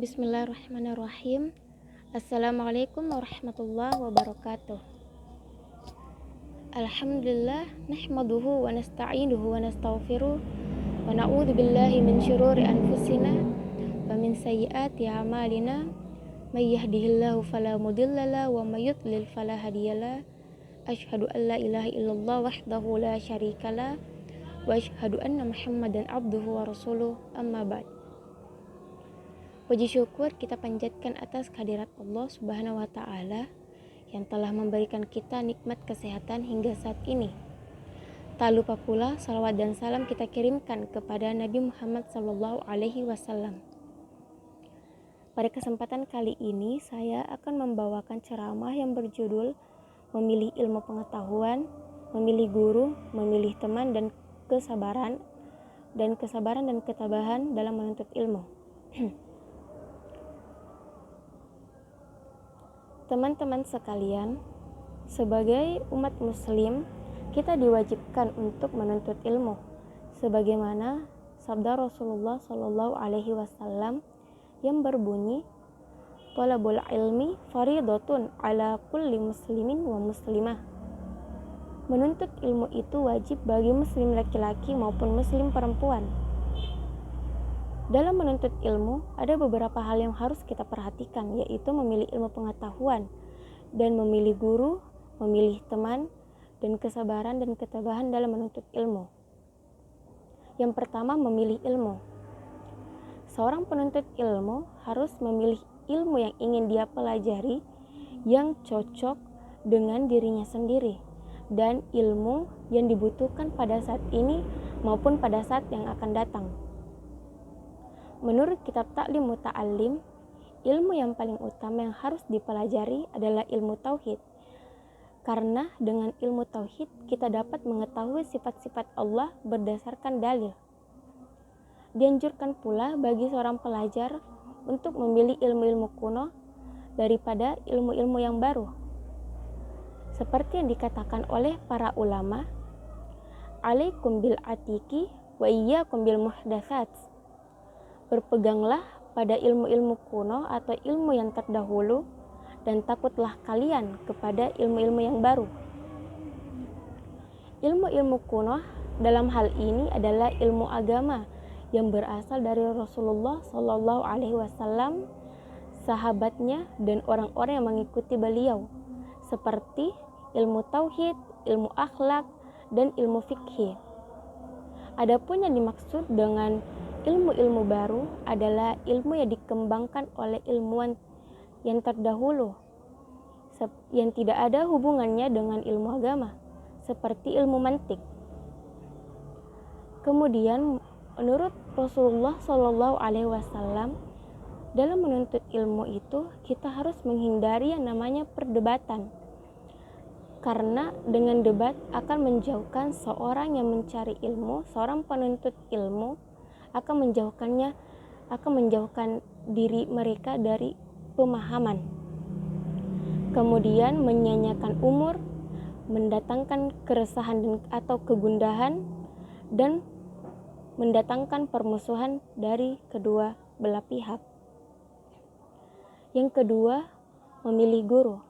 Bismillahirrahmanirrahim. Assalamualaikum warahmatullahi wabarakatuh. Alhamdulillah nahmaduhu wa nasta'inuhu wa nastaghfiruh wa na'udzu billahi min syururi anfusina wa min sayyiati a'malina may yahdihillahu fala mudhillalah wa may yudlil fala hadiyalah. Asyhadu an la ilaha illallah wahdahu la syarikalah wa asyhadu anna Muhammadan abduhu wa rasuluh. Amma ba'd. Puji syukur kita panjatkan atas kehadirat Allah Subhanahu wa Ta'ala yang telah memberikan kita nikmat kesehatan hingga saat ini. Tak lupa pula salawat dan salam kita kirimkan kepada Nabi Muhammad SAW. Pada kesempatan kali ini saya akan membawakan ceramah yang berjudul Memilih Ilmu Pengetahuan, Memilih Guru, Memilih Teman, dan Kesabaran dan ketabahan dalam menuntut ilmu. Teman-teman sekalian, sebagai umat muslim, kita diwajibkan untuk menuntut ilmu. Sebagaimana sabda Rasulullah SAW yang berbunyi, "Thalabul ilmi faridatun ala kulli muslimin wa muslimah." Menuntut ilmu itu wajib bagi muslim laki-laki maupun muslim perempuan. Dalam menuntut ilmu, ada beberapa hal yang harus kita perhatikan, yaitu memilih ilmu pengetahuan dan memilih guru, memilih teman, dan kesabaran dan ketabahan dalam menuntut ilmu. Yang pertama, memilih ilmu. Seorang penuntut ilmu harus memilih ilmu yang ingin dia pelajari yang cocok dengan dirinya sendiri dan ilmu yang dibutuhkan pada saat ini maupun pada saat yang akan datang. Menurut kitab Ta'lim Muta'allim, ilmu yang paling utama yang harus dipelajari adalah ilmu tauhid. Karena dengan ilmu tauhid kita dapat mengetahui sifat-sifat Allah berdasarkan dalil. Dianjurkan pula bagi seorang pelajar untuk memilih ilmu-ilmu kuno daripada ilmu-ilmu yang baru. Seperti yang dikatakan oleh para ulama, "Alaikum bil atiki wa iyyakum bil muhdatsats." Berpeganglah pada ilmu-ilmu kuno atau ilmu yang terdahulu dan takutlah kalian kepada ilmu-ilmu yang baru. Ilmu-ilmu kuno dalam hal ini adalah ilmu agama yang berasal dari Rasulullah SAW, sahabatnya, dan orang-orang yang mengikuti beliau, seperti ilmu tauhid, ilmu akhlak, dan ilmu fikih. Adapun yang dimaksud dengan ilmu-ilmu baru adalah ilmu yang dikembangkan oleh ilmuwan yang terdahulu, yang tidak ada hubungannya dengan ilmu agama, seperti ilmu mantik. Kemudian, menurut Rasulullah SAW, dalam menuntut ilmu itu kita harus menghindari yang namanya perdebatan, karena dengan debat akan menjauhkan seorang yang mencari ilmu, seorang penuntut ilmu akan menjauhkan diri mereka dari pemahaman. Kemudian menyanyiakan umur, mendatangkan keresahan atau kegundahan, dan mendatangkan permusuhan dari kedua belah pihak. Yang kedua, memilih guru.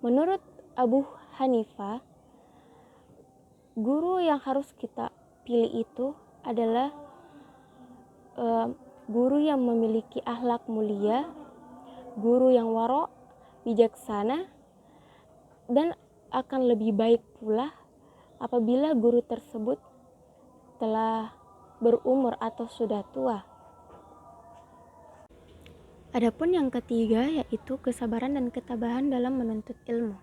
Menurut Abu Hanifah, guru yang harus kita pilih itu adalah guru yang memiliki akhlak mulia, guru yang waro, bijaksana, dan akan lebih baik pula apabila guru tersebut telah berumur atau sudah tua. Adapun yang ketiga yaitu kesabaran dan ketabahan dalam menuntut ilmu.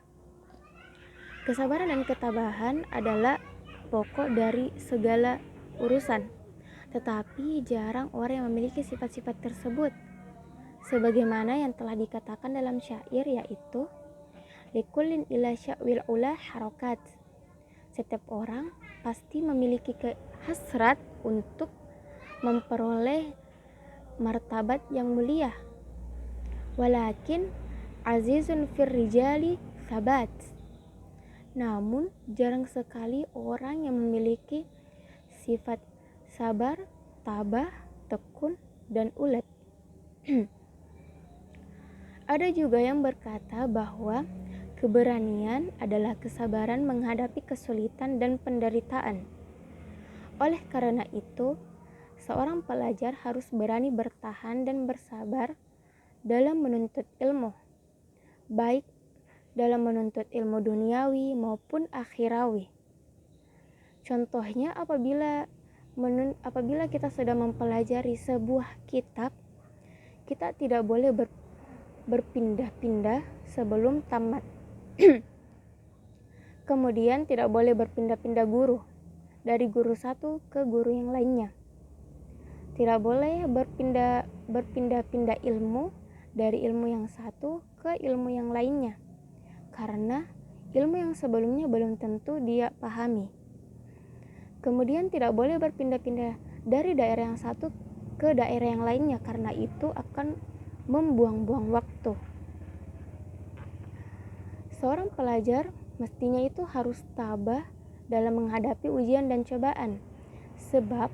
Kesabaran dan ketabahan adalah pokok dari segala urusan, tetapi jarang orang yang memiliki sifat-sifat tersebut. Sebagaimana yang telah dikatakan dalam syair, yaitu likullin ila sya'wil ula harakat. Setiap orang pasti memiliki hasrat untuk memperoleh martabat yang mulia. Walakin azizun fir rijali sabat. Namun jarang sekali orang yang memiliki sifat sabar, tabah, tekun, dan ulet. Ada juga yang berkata bahwa keberanian adalah kesabaran menghadapi kesulitan dan penderitaan. Oleh karena itu, seorang pelajar harus berani bertahan dan bersabar dalam menuntut ilmu, baik dalam menuntut ilmu duniawi maupun akhirawi. Contohnya apabila kita sedang mempelajari sebuah kitab, kita tidak boleh berpindah-pindah sebelum tamat. Kemudian tidak boleh berpindah-pindah guru, dari guru satu ke guru yang lainnya. Tidak boleh berpindah-pindah ilmu dari ilmu yang satu ke ilmu yang lainnya, karena ilmu yang sebelumnya belum tentu dia pahami. Kemudian tidak boleh berpindah-pindah dari daerah yang satu ke daerah yang lainnya, karena itu akan membuang-buang waktu. Seorang pelajar mestinya itu harus tabah dalam menghadapi ujian dan cobaan, sebab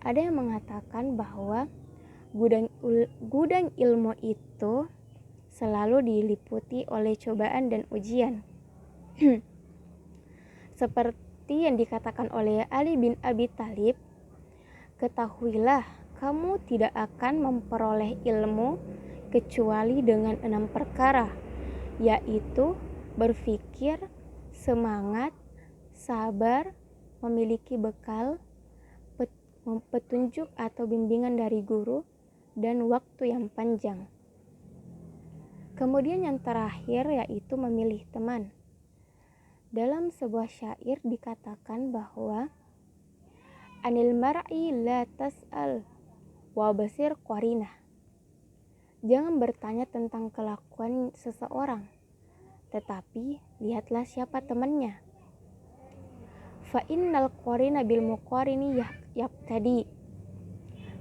ada yang mengatakan bahwa gudang ilmu itu selalu diliputi oleh cobaan dan ujian. Seperti yang dikatakan oleh Ali bin Abi Thalib, ketahuilah kamu tidak akan memperoleh ilmu kecuali dengan 6 perkara, yaitu berpikir, semangat, sabar, memiliki bekal, petunjuk atau bimbingan dari guru, dan waktu yang panjang. Kemudian yang terakhir yaitu memilih teman. Dalam sebuah syair dikatakan bahwa anil mar'i la tas'al wa basir qarinah. Jangan bertanya tentang kelakuan seseorang, tetapi lihatlah siapa temannya. Fa innal qarina bil muqarini yaqtadi.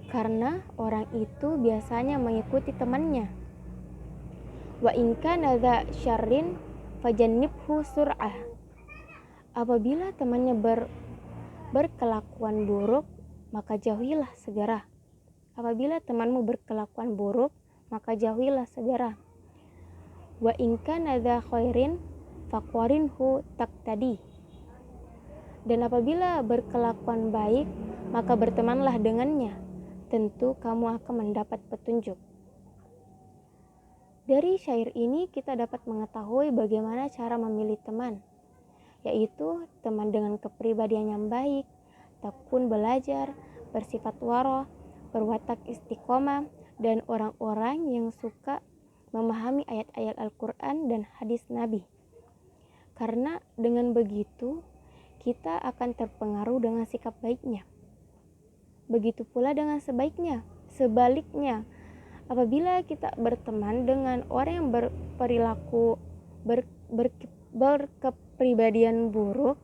Karena orang itu biasanya mengikuti temannya. Wa in kana dza syarrin fajannibhu sur'ah. Apabila temannya berkelakuan buruk, maka jauhilah segera. Apabila temanmu berkelakuan buruk, maka jauhilah segera. Wa in kana dza khairin faqarinhu taqtadi. Dan apabila berkelakuan baik, maka bertemanlah dengannya. Tentu kamu akan mendapat petunjuk. Dari syair ini kita dapat mengetahui bagaimana cara memilih teman, yaitu teman dengan kepribadian yang baik, tekun belajar, bersifat waro, berwatak istiqomah, dan orang-orang yang suka memahami ayat-ayat Al-Quran dan hadis Nabi. Karena dengan begitu, kita akan terpengaruh dengan sikap baiknya. Begitu pula dengan sebaliknya, apabila kita berteman dengan orang yang berperilaku berkepribadian buruk,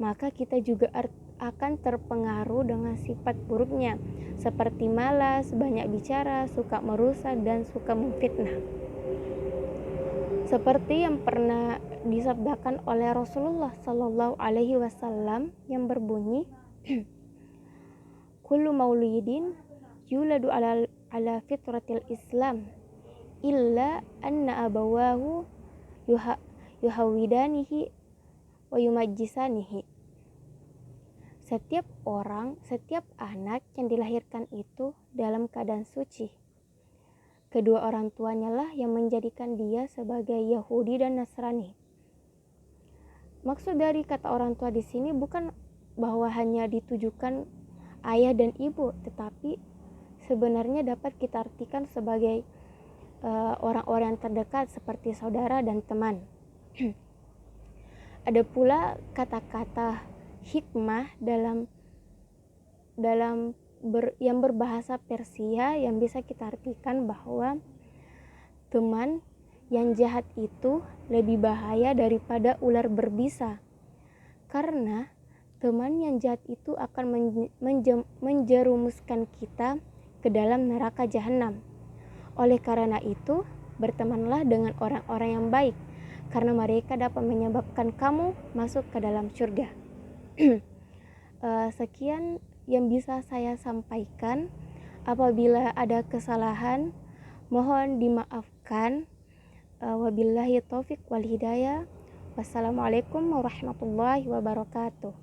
maka kita juga akan terpengaruh dengan sifat buruknya, seperti malas, banyak bicara, suka merusak, dan suka memfitnah. Seperti yang pernah disabdakan oleh Rasulullah Sallallahu Alaihi Wasallam yang berbunyi, kullu maulidin yuladu ala fitratil Islam illa anna abawahu yuhawidanihi wa yumajjisanihi. Setiap anak yang dilahirkan itu dalam keadaan suci. Kedua orang tuanya lah yang menjadikan dia sebagai Yahudi dan Nasrani. Maksud dari kata orang tua di sini bukan bahwa hanya ditujukan ayah dan ibu, tetapi sebenarnya dapat kita artikan sebagai orang-orang yang terdekat seperti saudara dan teman. Ada pula kata-kata hikmah yang berbahasa Persia yang bisa kita artikan bahwa teman yang jahat itu lebih bahaya daripada ular berbisa, karena teman yang jahat itu akan menjerumuskan kita ke dalam neraka jahanam. Oleh karena itu, bertemanlah dengan orang-orang yang baik, karena mereka dapat menyebabkan kamu masuk ke dalam surga. Sekian yang bisa saya sampaikan. Apabila ada kesalahan, mohon dimaafkan. Wabillahi taufik wal hidayah. Wassalamualaikum warahmatullahi wabarakatuh.